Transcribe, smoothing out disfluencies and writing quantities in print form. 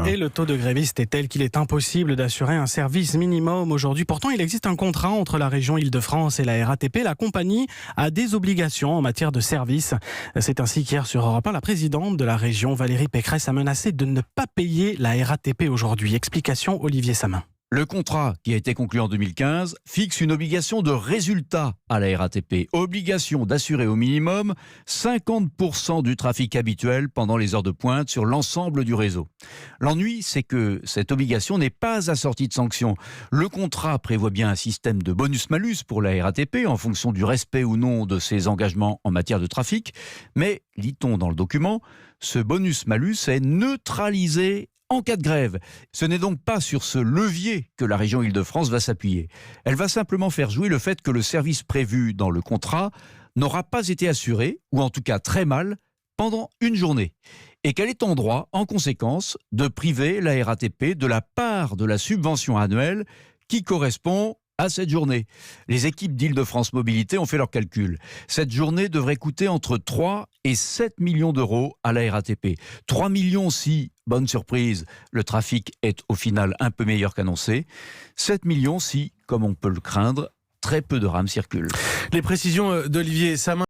Et le taux de grévistes est tel qu'il est impossible d'assurer un service minimum aujourd'hui. Pourtant, il existe un contrat entre la région Île-de-France et la RATP. La compagnie a des obligations en matière de service. C'est ainsi qu'hier sur Europe 1, la présidente de la région, Valérie Pécresse, a menacé de ne pas payer la RATP aujourd'hui. Explication, Olivier Samin. Le contrat, qui a été conclu en 2015, fixe une obligation de résultat à la RATP. Obligation d'assurer au minimum 50% du trafic habituel pendant les heures de pointe sur l'ensemble du réseau. L'ennui, c'est que cette obligation n'est pas assortie de sanctions. Le contrat prévoit bien un système de bonus-malus pour la RATP en fonction du respect ou non de ses engagements en matière de trafic. Mais, lit-on dans le document, ce bonus-malus est neutralisé en cas de grève. Ce n'est donc pas sur ce levier que la région Île-de-France va s'appuyer. Elle va simplement faire jouer le fait que le service prévu dans le contrat n'aura pas été assuré, ou en tout cas très mal, pendant une journée. Et qu'elle est en droit, en conséquence, de priver la RATP de la part de la subvention annuelle qui correspond à cette journée. Les équipes d'Île-de-France Mobilité ont fait leurs calculs. Cette journée devrait coûter entre 3 et 7 millions d'euros à la RATP. 3 millions si, bonne surprise, le trafic est au final un peu meilleur qu'annoncé. 7 millions si, comme on peut le craindre, très peu de rames circulent. Les précisions d'Olivier Samin.